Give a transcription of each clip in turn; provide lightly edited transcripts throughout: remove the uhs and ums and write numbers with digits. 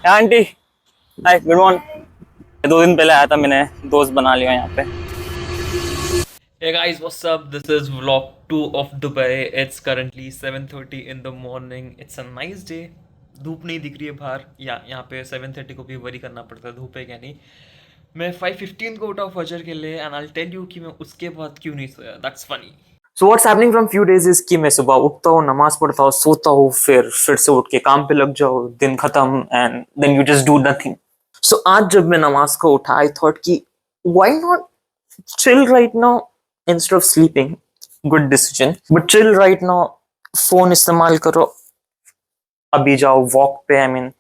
Aunty, हाय, good morning. 2 दिन पहले आया था, मैंने दोस्त बना लिया यहाँ पे। Hey guys, what's up? This is vlog 2 of Dubai. It's currently 7:30 in the morning. It's a nice day. धूप नहीं दिख रही है बाहर या यहाँ पे 7:30 को भी वरी करना पड़ता है धूप है क्या नहीं। मैं 5:15 को उठा फजर के लिए and I'll tell you कि मैं उसके बाद क्यों नहीं सोया. That's funny. So what's happening from few days is कि मैं सुबह उठता हूँ, नमाज पढ़ता हूँ, सोता हूँ, फिर से उठ के काम पे लग जाओ, दिन खत्म and then you just do nothing. So आज जब मैं नमाज को उठा, I thought कि why not chill right now instead of sleeping. Good decision. But chill right now, phone इस्तेमाल करो, अभी जाओ वॉक पे। I mean,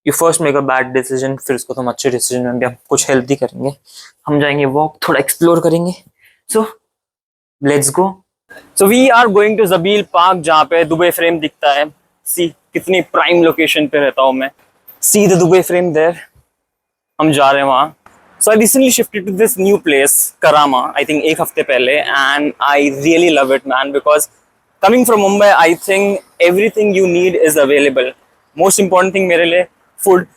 you first make a bad decision, फिर उसको तुम अच्छे डिसीजन में भी हम कुछ हेल्दी करेंगे। हम जाएंगे वॉक, थोड़ा एक्सप्लोर करेंगे। So let's go. So we are going to Zabeel Park, जहाँ पे दुबई फ्रेम दिखता है। सी कितनी प्राइम लोकेशन पे रहता हूँ मैं। See the Dubai frame there. हम जा रहे हैं वहाँ। So I recently shifted to this new place, Karama, I think एक हफ्ते पहले, and I really love it, man, because coming from Mumbai, I think everything you need is available. Most important thing मेरे लिए food.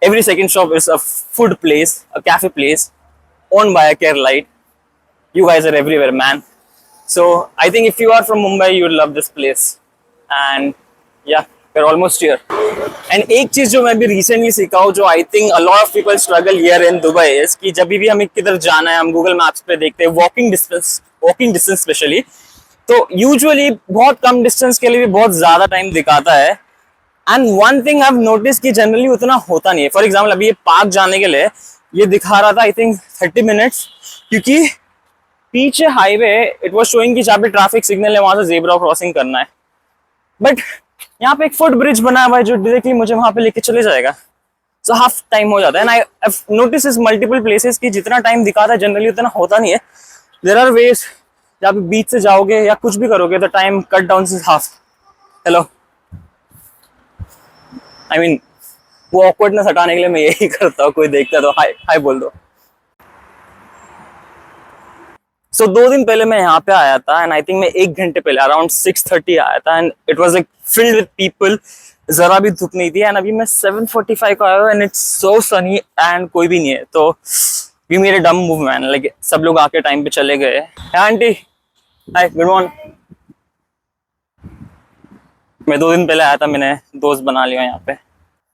Every second shop is a food place, a cafe place, owned by a Keralite. You guys are everywhere, man. So I think if you are from Mumbai, you will love this place. And yeah, we're almost here. And एक चीज जो मैं भी recently सीखा हूँ, जो I think a lot of people struggle here in Dubai is कि जब भी हमें किधर जाना है, हम Google Maps पे देखते हैं walking distance specially, तो usually बहुत कम distance के लिए भी बहुत ज्यादा time दिखाता है। And one thing I have notice कि जनरली उतना होता नहीं है। फॉर एग्जाम्पल अभी ये पार्क जाने के लिए ये दिखा रहा था आई थिंक 30 मिनट्स, क्योंकि पीछे हाईवे इट वाज शोइंग कि जहाँ पे ट्रैफिक सिग्नल है वहां से जेब्रा क्रॉसिंग करना है। बट यहाँ पे एक फुट ब्रिज बना हुआ है जो डायरेक्टली मुझे वहां पे लेके चले जाएगा। सो हाफ टाइम हो जाता है। एंड आई हैव नोटिस इस मल्टीपल प्लेसेस की जितना टाइम दिखाता है जनरली उतना होता नहीं है। देयर आर वेज जहाँ पे बीच से जाओगे या कुछ भी करोगे तो टाइम कट डाउन से हाफ। हेलो, आई मीन वो ऑकवर्डनेस हटाने के लिए मैं यही करता हूँ, कोई देखता है तो हाय हाय बोल दो। सो 2 दिन पहले मैं यहाँ पे आया था एंड आई थिंक मैं 1 घंटे पहले अराउंड 6:30 आया था and it was like filled with people, जरा भी धूप नहीं थी। एंड अभी मैं 7:45 को आया हूँ and it's so Sunny and कोई भी नहीं है। तो वी मेड अ डम मूव मैन, लाइक सब लोग आके टाइम पे चले गए। आंटी, हाय, गुड मॉर्निंग। मैं 2 दिन पहले आया था, मैंने दोस्त बना लिया यहाँ पे।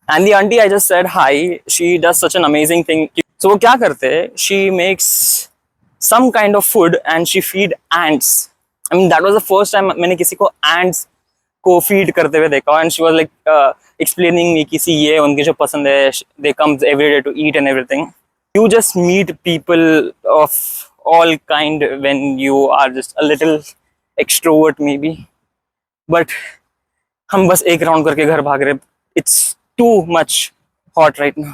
And the auntie I just said hi, she does such an amazing thing. So वो क्या करते हैं? She makes some kind of food and she feed ants. I mean that was the first time मैंने किसी को ants को feed करते हुए देखा। And she was like explaining me कि ये उनके जो पसंद है, they come every day to eat and everything. You just meet people of all kind when you are just a little extrovert maybe. But हम बस एक राउंड करके घर भाग रहे। It's too much hot right now.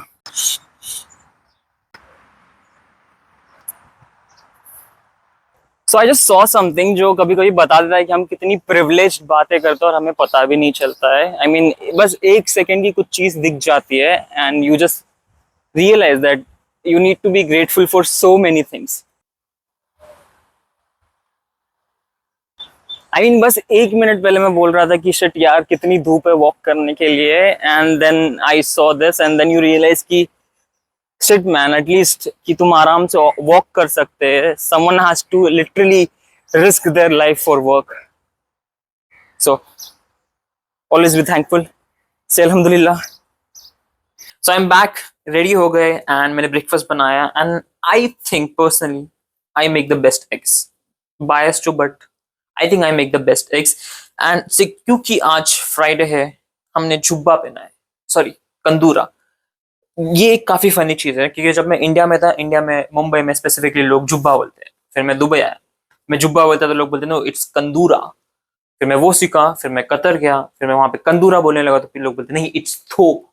So I just saw something जो कभी कभी बता देता है कि हम कितनी privileged बातें करते हैं और हमें पता भी नहीं चलता है। I mean बस 1 सेकेंड की कुछ चीज दिख जाती है and you just realize that you need to be grateful for so many things. I mean बस 1 मिनट पहले मैं बोल रहा था कि शिट यार कितनी धूप है वॉक करने के लिए, and then I saw this and then you realise कि शिट मैन, एटलीस्ट कि तुम आराम से वॉक कर सकते हैं। Someone has to literally risk their life for work. So always be thankful, say अल्हम्दुलिल्लाह। So I am back, ready हो गए एंड मैंने ब्रेकफास्ट बनाया and I think personally I make the best eggs. Biased too but I think I make the best eggs. And से क्योंकि आज Friday है हमने जुब्बा पहना है, सॉरी कंदूरा। ये एक काफी फनी चीज है क्योंकि जब मैं इंडिया में था, इंडिया में मुंबई में स्पेसिफिकली लोग जुब्बा बोलते हैं। फिर मैं दुबई आया, मैं जुब्बा बोलता तो लोग बोलते नो इट्स कंदूरा। फिर मैं वो सीखा, फिर मैं कतर गया, फिर मैं वहां पे कंदूरा बोलने लगा तो फिर लोग बोलते नहीं इट्स थोप।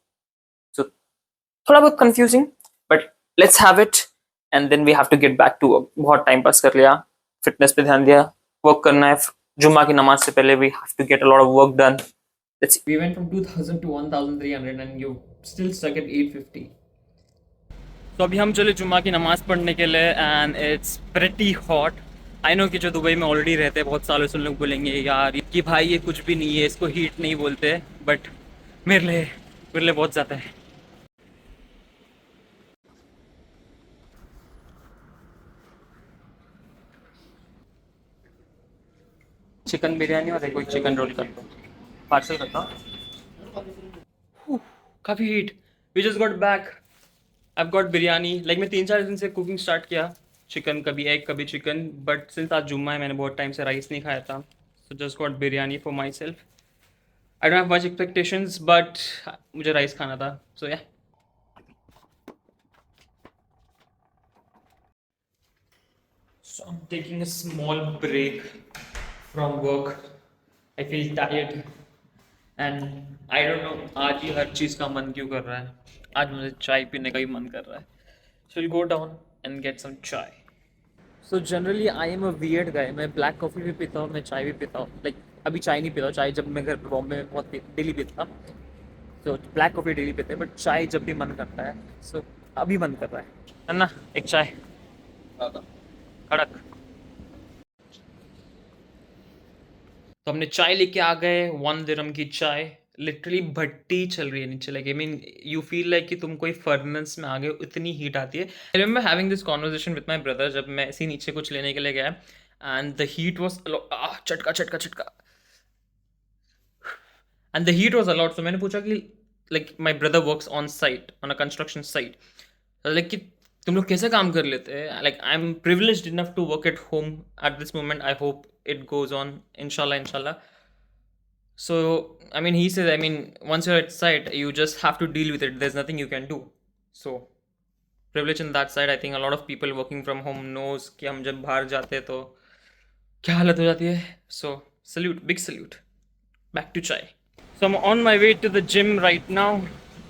सो थोड़ा बहुत confusing but let's have it and then we have to get back to work. बहुत टाइम पास कर लिया, फिटनेस पे ध्यान दिया, वर्क करना है। जुम्मा की नमाज से पहले we have to get a lot of work done. Let's see. We went from 2000 to 1300 and you still stuck at 850. तो अभी हम चले जुम्मा की नमाज़ पढ़ने के लिए and it's pretty hot. I know कि जो दुबई में ऑलरेडी रहते हैं बहुत सालों से उन लोग बोलेंगे यार कि भाई ये कुछ भी नहीं है, इसको हीट नहीं बोलते, बट मेरे लिए बहुत ज़्यादा है। चिकन बिरयानी और एक कोई चिकन रोल कर दो, पार्सल करता हूँ। काफ़ी heat. We just got back. I got biryani. Like मैं 3-4 दिन से कुकिंग स्टार्ट किया, चिकन कभी एग कभी चिकन, बट सिंस आज जुम्मा है मैंने बहुत टाइम से राइस नहीं खाया था, so just got biryani for my self. I don't have much expectations but मुझे राइस खाना था, सो या। So I'm taking a small break from work. I feel tired and I don't know आज ही हर चीज़ का मन क्यों कर रहा है। आज मुझे चाय पीने का ही मन कर रहा है। So we'll go down and get some chai. So generally I am a weird guy, मैं ब्लैक कॉफ़ी भी पीता हूँ, मैं चाय भी पीता हूँ। लाइक अभी चाय नहीं पीता हूँ, चाय जब मैं घर पे बॉम्बे में बहुत डेली पीता था, तो ब्लैक कॉफ़ी डेली पीते हैं, बट चाय जब भी मन करता है, सो अभी मन कर रहा है ना, एक चाय कड़क। तो हमने चाय लेके आ गए, 1 दिरहम की चाय। लिटरली भट्टी चल रही है नीचे, like I mean you feel like कि तुम कोई फर्नेस में आ गए, इतनी हीट आती है। I remember having this conversation with my brother जब मैं ऐसे ही नीचे कुछ लेने के लिए गया, एंड द हीट वॉज चटका चटका चटका, and the heat was a lot. तो मैंने पूछा कि like my brother works on site, on a construction site, like कि तुम लोग कैसे काम कर लेते हैं। Like I am privileged enough to work at home at this moment. I hope it goes on, inshallah. So I mean, he says, I mean, once you're at site you just have to deal with it, there's nothing you can do. So privilege in that side. I think a lot of people working from home knows कि हम जब बाहर जाते हैं तो क्या हालत हो जाती है। So salute, big salute. Back to chai. So I'm on my way to the gym right now.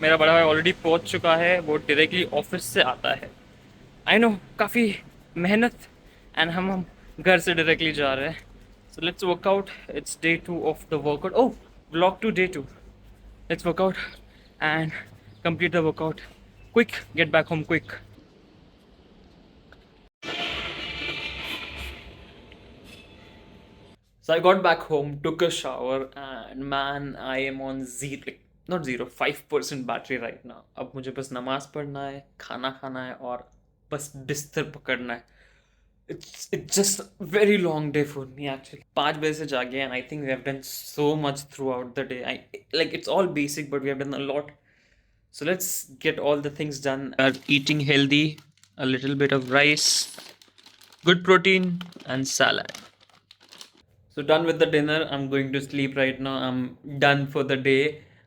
मेरा बड़ा भाई ऑलरेडी पहुंच चुका है, वो डायरेक्टली ऑफिस से आता है। आई नो काफ़ी मेहनत, एंड हम घर से डायरेक्टली जा रहे हैं। So let's workout, it's day 2 of the workout. Oh, vlog 2 day 2। Let's workout and complete the workout quick, get back home quick. So I got back home, took a shower, and man, I am on zero, not zero, 5% battery right now. अब मुझे बस नमाज पढ़ना है, खाना खाना है और बस बिस्तर पकड़ना है। It's just a very long day for me actually. 5 बजे से जागे and I think we have done so much throughout the day. Like it's all basic but we have done a lot. So let's get all the things done. Eating healthy, a little bit of rice, good protein and salad. So done with the dinner. I'm going to sleep right now. I'm done for the day.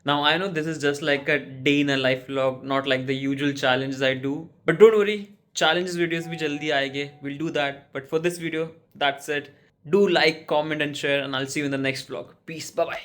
Now I know this is just like a day in a life vlog, not like the usual challenges I do. But don't worry, challenges videos bhi jaldi aayenge. We'll do that. But for this video, that's it. Do like, comment and share and I'll see you in the next vlog. Peace. Bye bye.